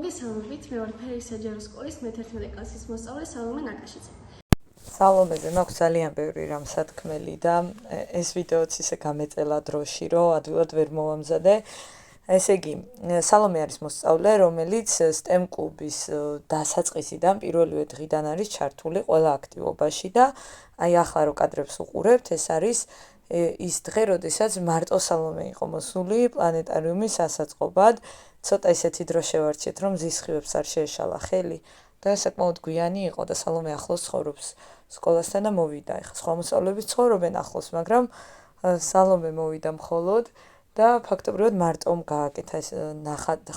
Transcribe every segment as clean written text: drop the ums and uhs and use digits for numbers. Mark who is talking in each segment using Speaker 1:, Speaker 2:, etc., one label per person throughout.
Speaker 1: მოგესალმებით, მე ვარ ფერისაჯარო სკოლის მე-11 კლასის მოსწავლე სალომე ნაკაშიძე.
Speaker 2: სალომეზე მაქვს ძალიან ბევრი რამ სათქმელი და ეს ვიდეოც ისე გამეწელა დროში, რომ ადვილად ვერ მოვამზადე. ესე იგი, სალომე არის მოსწავლე, რომელიც STEM კლუბის დასაწყისიდან პირველივე დღიდან არის ჩართული ყველა აქტივობაში და აი ახლა რო კადრებს უყურებთ, ეს არის ის დღე, როდესაც მარტო სალომე იყო მოსული პლანეტარიუმის სასაწყობად. ცოტა ისეთი დრო შევარჩიეთ, რომ ზისხივებს არ შეეშალა ხელი და საკმაოდ გვიანი იყო და სალომე ახლოს ცხოვრობს სკოლასთან და მოვიდა. ეხლა სხვა მოსწავლეები ცხოვრობენ ახლოს, მაგრამ სალომე მოვიდა მხოლოდ და ფაქტობრივად მარტომ გააკეთა ეს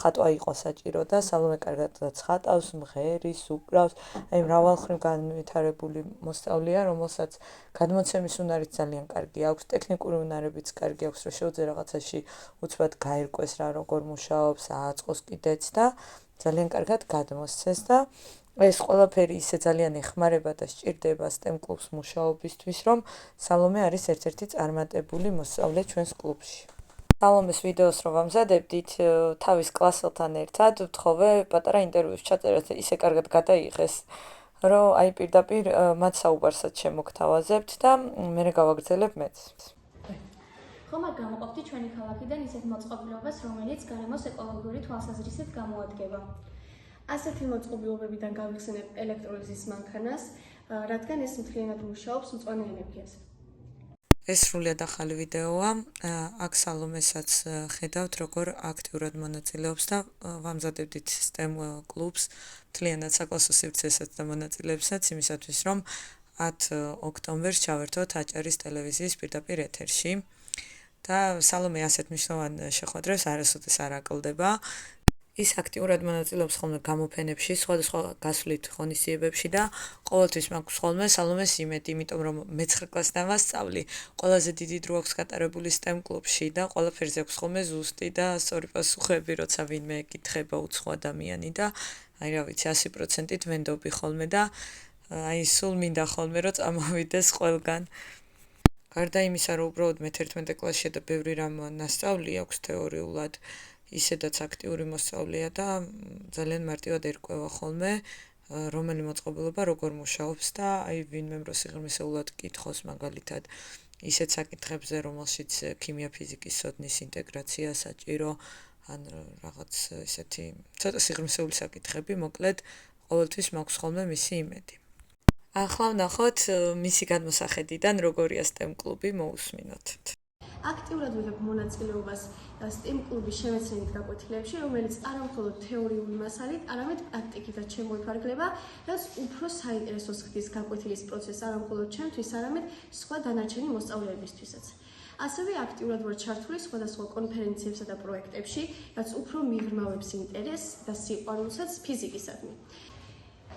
Speaker 2: ხატვა იყო საჭირო და სალომე კარგად ცხატავს, მღერის, უკრავს, აი მრავალმხრივ განვითარებული მოსწავლეა, რომელსაც გადმოცემის უნარიც ძალიან კარგი აქვს, ტექნიკური უნარებიც კარგი აქვს, რომ შეუძლია რაღაცაში უცბად გაერკვეს რა როგორ მუშაობს, ააწყოს კიდეც და ძალიან კარგად გადმოსცეს და ეს ყველაფერი ისე ძალიან ეხმარება და სჭირდება STEM კლუბს მუშაობისთვის, რომ სალომე არის ერთ-ერთი წარმატებული მოსწავლე ჩვენს კლუბში. სალომეს ვიდეოს რო ვამზადებდით, თავის კლასელთან ერთად ვთხოვე პატარა ინტერვიუს ჩაწერეთ, ისე კარგად გადაიღეს, რომ აი პირდაპირ მათ საუბარსაც შემოგთავაზებთ და მე გავაგრძელებ მეც.
Speaker 1: ხომ არ გამოყოფთ ჩვენი ქალაქიდან ისეთ მოწყობილობას, რომელიც გარემოს ეკოლოგიური თვალსაზრისით გამოადგება. ასეთი მოწყობილობებიდან გავიხსენებ ელექტროლიზის მანქანას, რადგან ეს მთლიანად მუშაობს მწვანე ენერგიაზე.
Speaker 2: ეს სრულიად ახალი ვიდეოა, აქ სალომესაც ხედავთ, როგორ აქტიურად მონაწილეობს და ვამზადებდით STEM კლუბს, მთლიანად საკლასო სივრცესაც და მონაწილეებსაც იმისათვის, რომ 10 ოქტომბერს ჩავერთოთ აჭარის ტელევიზიის პირდაპირ ეთერში. და სალომე ასეთ მნიშვნელოვან შეხვედრებს არასოდეს არ აკლდება. ის აქტიურად მონაწილეობს ხოლმე გამოფენებში, სხვადასხვა გასვლით ღონისძიებებში და ყოველთვის მაქვს ხოლმე სალომეს იმედი, იმიტომ რომ მე-9 კლასიდან ვასწავლი, ყველაზე დიდი დრო აქვს გატარებული STEM კლუბში და ყველაფერზე აქვს ხოლმე ზუსტი და სწორი პასუხები, როცა ვინმე ეკითხება უცხო ადამიანი და აი რა ვიცი 100%-ით ვენდობი ხოლმე და აი სულ მინდა ხოლმე რომ წამოვიდეს ყველგან. გარდა იმისა, რომ უბრალოდ მე-11 კლასშია და ბევრი რამ ნასწავლი აქვს თეორიულად, ისედაც აქტიური მოსწავლეა და ძალიან მარტივად ერკვევა ხოლმე, რომელი მოწყობილობა როგორ მუშაობს და აი ვინმე რო სიღრმისეულად კითხოს მაგალითად ისეთ საკითხებზე, რომელშიც ქიმია, ფიზიკის ცოდნის ინტეგრაცია საჭირო, ან რაღაც ესეთი ცოტა სიღრმისეული საკითხები, მოკლედ ყოველთვის მაქვს ხოლმე მისი იმედი. ახლა ვნახოთ მისი გადმოსახედიდან როგორია STEM კლუბი, მოусმინოთ.
Speaker 1: აქტიურად ვიღებ მონაწილეობას STEM კლუბის შემეცნებით გაკვეთილებში, რომელიც არა მხოლოდ თეორიული მასალით, არამედ პრაქტიკითაც შემოიფარგლება, რაც უფრო საინტერესოს ხდის გაკვეთილის პროცესს არა მხოლოდ ჩემთვის, არამედ სხვა დანარჩენი მოსწავლეებისთვისაც. ასევე აქტიურად ვარ ჩართული სხვადასხვა კონფერენციებსა და პროექტებში, რაც უფრო მიღრმავებს ინტერესს და სიყვარულსაც ფიზიკისადმი.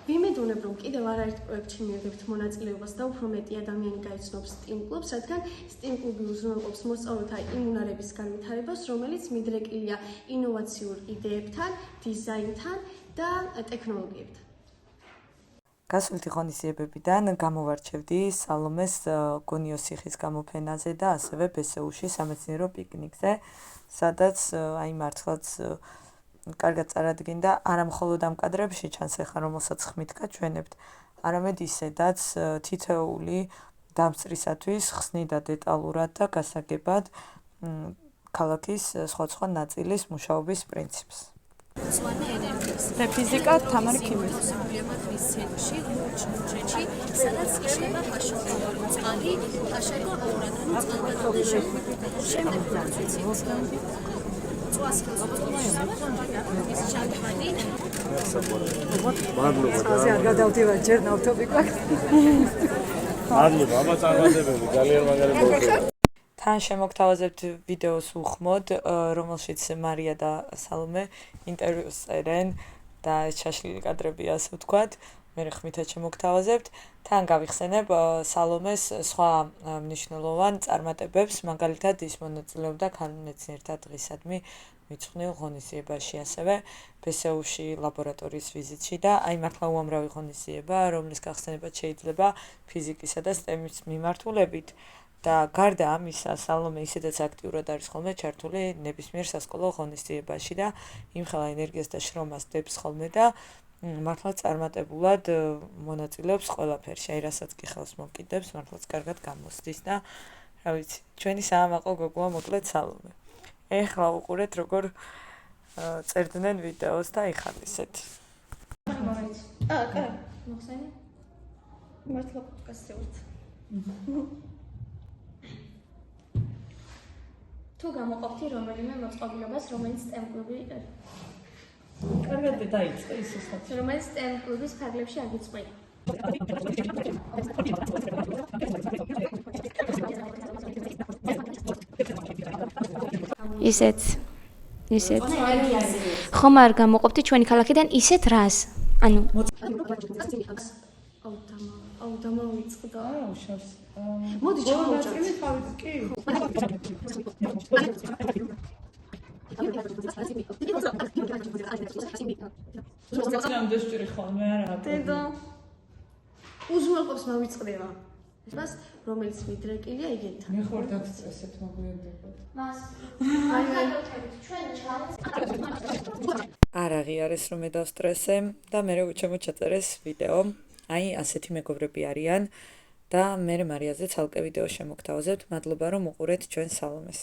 Speaker 1: ვიმედოვნებ, რომ კიდევ არაერთ პროექტში მივიღებთ მონაწილეობას და უფრო მეტი ადამიანი გაიცნობს STEM კლუბს, რადგან STEM კლუბი უზრუნველყოფს მოსწავლეთა იმ უნარების განვითარებას, რომელიც მიდრეკილია ინოვაციურ იდეებთან, დიზაინთან და ტექნოლოგიებთან.
Speaker 2: გასვლითი ღონისძიებებიდან გამოვარჩევდი სალომეს გონიოსიხის გამოფენაზე და ასევე ბესეუში სამეცნიერო პიკნიკზე, სადაც აი მართლაც კარგად წარადგინდა არა მხოლოდ ამ კადრებში ჩანს ეხლა რომელსაც ხმით გაჩვენებთ, არამედ ისედაც თითოეული დამსწრისათვის ხსნიდა დეტალურად და გასაგებად ქალაქის სხვადასხვა ნაწილის მუშაობის პრინციპს.
Speaker 3: მწვანე ენერგიის
Speaker 4: და ფიზიკა თამარი ქიმია.
Speaker 3: მის ცენტრში ჩუჩეჩი, სადაც იშლება ჰაშოთოვანი წყალი, ჰაშაკო ორანანი წყალბადამდე შემდეგ პროცესი.
Speaker 4: ასე არ გადავდივარ ჯერ ნავთობიკვაკ.
Speaker 5: მადლობა, აბა წარმატებები, ძალიან მაგარი.
Speaker 2: თან შემოგთავაზებთ ვიდეოს უხმოდ, რომელშიც მარია და სალომე ინტერვიუს წერენ და ეს ჩაშლილი კადრებია, ასე ვთქვათ. მე ხმითაც შემოგთავაზებთ. თან გავიხსენებ სალომეს სხვა მნიშვნელოვან წარმატებებს, მაგალითად ის მონაწილეობდა ქალმეცნიერთა დღისადმი მიძღვნილ ღონისძიებაში, ასევე ბესეუში ლაბორატორიის ვიზიტში და აი მართლა უამრავი ღონისძიება, რომლის გახსენებაც შეიძლება ფიზიკისა და STEM-ის მიმართულებით და გარდა ამისა, სალომე ისედაც აქტიურად არის ხოლმე ჩართული ნებისმიერ სასკოლო ღონისძიებაში და იმხელა ენერგიას და შრომას დებს ხოლმე და მართლაც წარმატებულად მონაწილეობს ყველაფერში. აი რასაც კი ხელს მოკიდებს, მართლაც კარგად გამოსდის და რა ვიცი, ჩვენი საამაყო გოგოა მოკლედ სალომე. ეხლა უყურეთ როგორ წერდნენ ვიდეოს და იხალისეთ.
Speaker 1: კარგი. მოხსენე? მართლა პოდკასტზე ვართ. თუ გამოყოფთი რომელიმე მოწყობილობას, რომელიც STEM კლუბი
Speaker 2: კარგად დაიწყე ისე ხაც.
Speaker 1: რომელიც STEM კლუბის ფარგლებში აგიწყვეტ.
Speaker 6: ისეთ ხომ არ გამოყოფდი ჩვენი ქალაქიდან ისეთ რას? ანუ
Speaker 1: დამავიწყდა.
Speaker 2: უშავს.
Speaker 1: მოდი ჩავუჭრეთ.
Speaker 2: კი. რამდენი ჭირი ხოლმე არა.
Speaker 1: დედო. უზრუნველყოფს მოვიწყდება. მას რომელიც მიდრეკილია იგენთან.
Speaker 2: მე ხوار დაგწესეთ მოგვიანდებოდ.
Speaker 1: მას
Speaker 2: არ აღიარეს რომ მე დავსტრესე და მე როგორ ჩემოჩაწერეს ვიდეო. აი ასეთი მეგობრები არიან და მე მარიაზე ცალკე ვიდეო შემოგთავაზებთ. მადლობა რომ უყურეთ ჩვენ სალომეს.